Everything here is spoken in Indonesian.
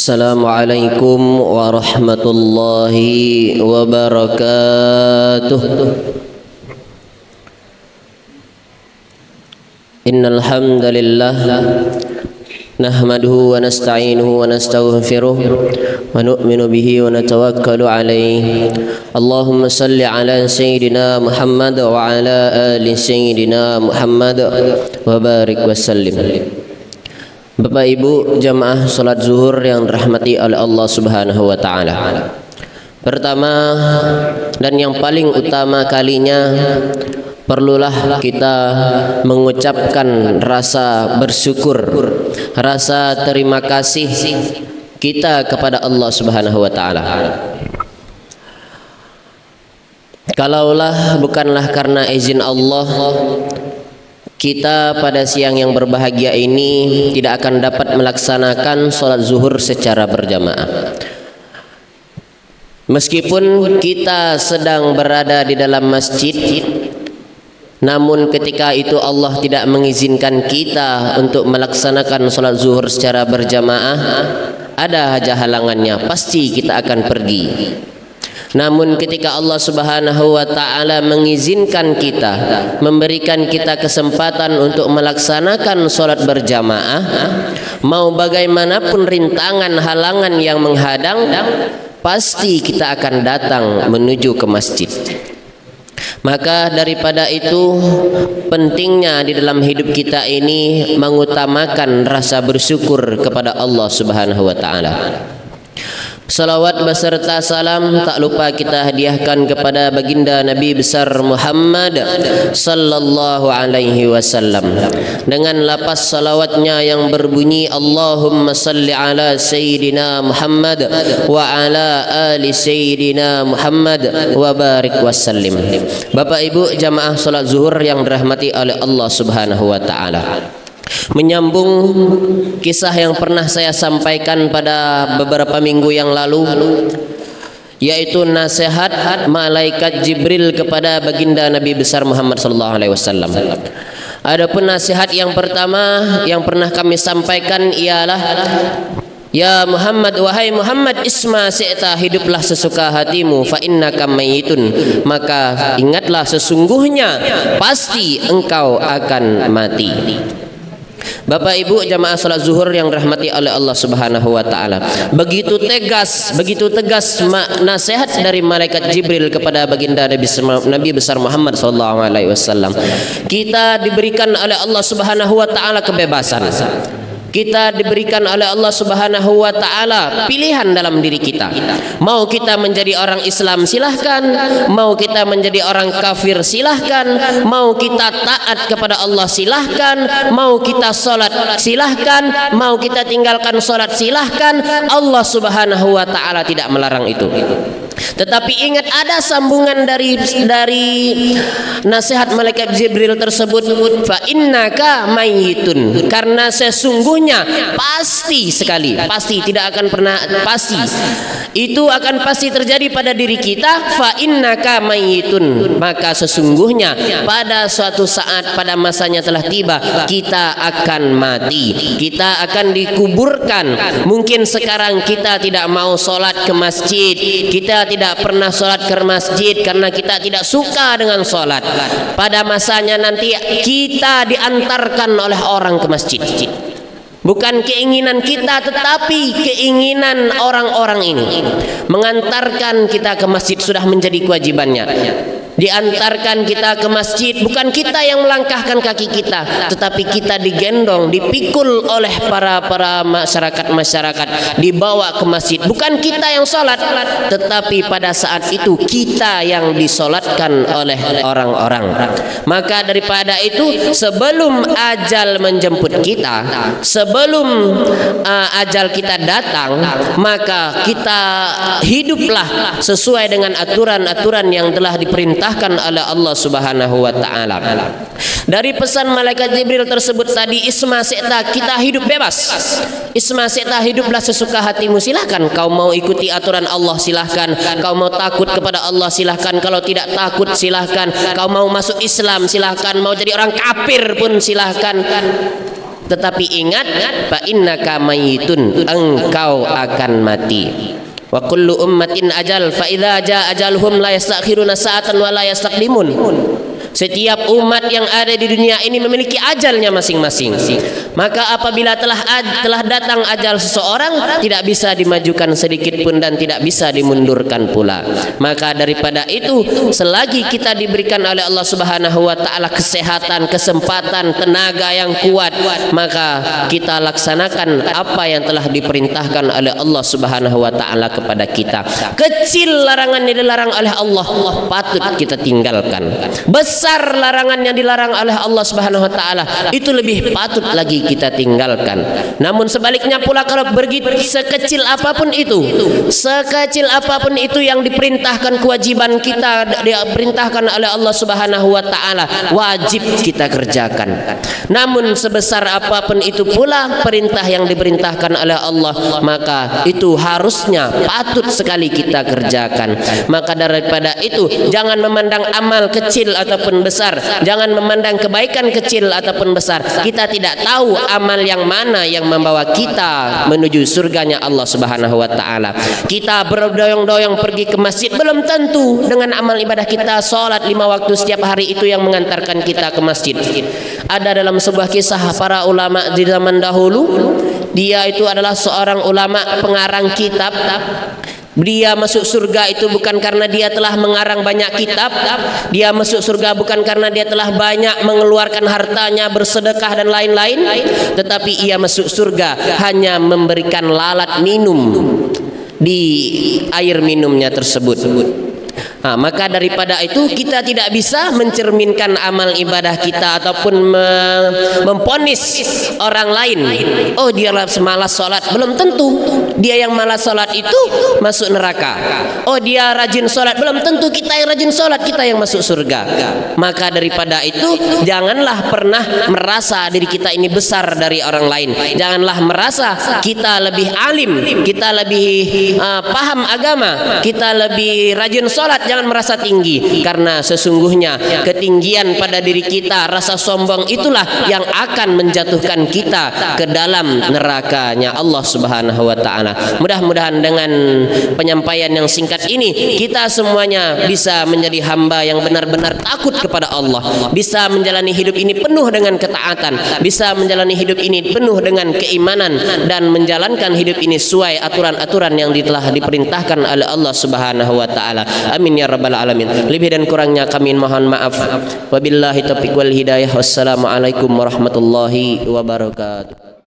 Assalamualaikum warahmatullahi wabarakatuh. Innal hamdalillah nahmaduhu wa nasta'inuhu wa nastaghfiruh wa nu'minu bihi wa natawakkalu alayhi. Allahumma salli ala sayyidina Muhammad wa ala ali sayyidina Muhammad wa barik wa sallim. Bapak Ibu jamaah salat zuhur yang dirahmati oleh Allah Subhanahu wa taala. Pertama dan yang paling utama kalinya, perlulah kita mengucapkan rasa bersyukur, rasa terima kasih kita kepada Allah Subhanahu wa taala. Kalaulah bukanlah karena izin Allah, kita pada siang yang berbahagia ini tidak akan dapat melaksanakan sholat zuhur secara berjamaah. Meskipun kita sedang berada di dalam masjid, namun ketika itu Allah tidak mengizinkan kita untuk melaksanakan sholat zuhur secara berjamaah, ada aja halangannya, pasti kita akan pergi. Namun ketika Allah Subhanahu wa taala mengizinkan kita, memberikan kita kesempatan untuk melaksanakan sholat berjamaah, mau bagaimanapun rintangan halangan yang menghadang, pasti kita akan datang menuju ke masjid. Maka daripada itu, pentingnya di dalam hidup kita ini mengutamakan rasa bersyukur kepada Allah Subhanahu wa taala. Salawat beserta salam tak lupa kita hadiahkan kepada baginda Nabi besar Muhammad sallallahu alaihi wasallam dengan lapas salawatnya yang berbunyi Allahumma salli ala sayyidina Muhammad wa ala ali sayyidina Muhammad wa barik wasallim. Bapak Ibu jamaah salat zuhur yang dirahmati oleh Allah Subhanahu wa taala, menyambung kisah yang pernah saya sampaikan pada beberapa minggu yang lalu, yaitu nasihat malaikat Jibril kepada baginda Nabi besar Muhammad sallallahu alaihi wasallam. Adapun nasihat yang pertama yang pernah kami sampaikan ialah, ya Muhammad, wahai Muhammad, isma syi'ta, hiduplah sesuka hatimu, fa innaka mayyitun, maka ingatlah sesungguhnya pasti engkau akan mati. Bapak Ibu jamaah salat zuhur yang dirahmati oleh Allah Subhanahu wa taala, begitu tegas nasihat dari malaikat Jibril kepada baginda Nabi besar Muhammad sallallahu alaihi wasallam. Kita diberikan oleh Allah Subhanahu wa taala kebebasan. Kita diberikan oleh Allah Subhanahu wa taala pilihan dalam diri kita. Mau kita menjadi orang Islam silahkan, mau kita menjadi orang kafir silahkan, mau kita taat kepada Allah silahkan, mau kita sholat silahkan, mau kita tinggalkan sholat silahkan. Allah Subhanahu wa taala tidak melarang itu. Tetapi ingat, ada sambungan dari nasihat malaikat Jibril tersebut, fa innaka mayyitun, karena sesungguhnya pasti sekali, pasti tidak akan pernah, pasti itu akan pasti terjadi pada diri kita. Fa innaka mayyitun, maka sesungguhnya pada suatu saat, pada masanya telah tiba, kita akan mati, kita akan dikuburkan. Mungkin sekarang kita tidak mau sholat ke masjid, kita tidak pernah sholat ke masjid karena kita tidak suka dengan sholat. Pada masanya nanti kita diantarkan oleh orang ke masjid. Bukan keinginan kita, tetapi keinginan orang-orang ini mengantarkan kita ke masjid, sudah menjadi kewajibannya. Diantarkan kita ke masjid, bukan kita yang melangkahkan kaki kita, tetapi kita digendong, dipikul oleh para masyarakat, dibawa ke masjid. Bukan kita yang sholat, tetapi pada saat itu kita yang disolatkan oleh orang-orang. Maka daripada itu, sebelum ajal menjemput kita, sebelum ajal kita datang, maka kita hiduplah sesuai dengan aturan-aturan yang telah diperintahkan oleh Allah Subhanahu wa taala. Dari pesan malaikat Jibril tersebut tadi, isma syi'ta, kita hidup bebas. Isma syi'ta, hiduplah sesuka hatimu, silahkan. Kau mau ikuti aturan Allah silahkan, kau mau takut kepada Allah silahkan, kalau tidak takut silahkan, kau mau masuk Islam silahkan, mau jadi orang kafir pun silahkan. Tetapi ingat, fa innaka mayitun, engkau akan mati. Wa kullu ummatin ajal, fa idza jaa ajaluhum la yastakhiruna sa'atan wa la yastaqdimun. Setiap umat yang ada di dunia ini memiliki ajalnya masing-masing. Maka apabila telah datang ajal seseorang, tidak bisa dimajukan sedikit pun dan tidak bisa dimundurkan pula. Maka daripada itu, selagi kita diberikan oleh Allah Subhanahu wa taala kesehatan, kesempatan, tenaga yang kuat, maka kita laksanakan apa yang telah diperintahkan oleh Allah Subhanahu wa taala kepada kita. Kecil larangan yang dilarang oleh Allah, patut kita tinggalkan. Besar larangan yang dilarang oleh Allah Subhanahu wa taala, itu lebih patut lagi kita tinggalkan. Namun sebaliknya pula, kalau begitu sekecil apapun itu yang diperintahkan, kewajiban kita diperintahkan oleh Allah Subhanahu wa taala, wajib kita kerjakan. Namun sebesar apapun itu pula perintah yang diperintahkan oleh Allah, maka itu harusnya patut sekali kita kerjakan. Maka daripada itu, jangan memandang amal kecil ataupun besar, jangan memandang kebaikan kecil ataupun besar. Kita tidak tahu amal yang mana yang membawa kita menuju surganya Allah Subhanahu wa taala. Kita berdoyong-doyong pergi ke masjid, belum tentu dengan amal ibadah kita salat 5 waktu setiap hari itu yang mengantarkan kita ke masjid. Ada dalam sebuah kisah para ulama di zaman dahulu, dia itu adalah seorang ulama pengarang kitab. Dia masuk surga itu bukan karena dia telah mengarang banyak kitab. Dia masuk surga bukan karena dia telah banyak mengeluarkan hartanya, bersedekah dan lain-lain. Tetapi ia masuk surga hanya memberikan lalat minum di air minumnya tersebut. Maka daripada itu, kita tidak bisa mencerminkan amal ibadah kita ataupun memponis orang lain, oh dia malas sholat. Belum tentu dia yang malas sholat itu masuk neraka. Oh dia rajin sholat, belum tentu kita yang rajin sholat kita yang masuk surga. Maka daripada itu, janganlah pernah merasa diri kita ini besar dari orang lain. Janganlah merasa kita lebih alim, kita lebih paham agama, kita lebih rajin sholat. Jangan merasa tinggi, karena sesungguhnya ketinggian pada diri kita, rasa sombong itulah yang akan menjatuhkan kita ke dalam nerakanya Allah Subhanahu wa taala. Mudah-mudahan dengan penyampaian yang singkat ini, kita semuanya bisa menjadi hamba yang benar-benar takut kepada Allah, bisa menjalani hidup ini penuh dengan ketaatan, bisa menjalani hidup ini penuh dengan keimanan, dan menjalankan hidup ini sesuai aturan-aturan yang telah diperintahkan oleh Allah Subhanahu wa taala. Amin ya rabbal alamin. Lebih dan kurangnya kami mohon maaf. Wabillahi taufiq wal hidayah. Wassalamualaikum warahmatullahi wabarakatuh.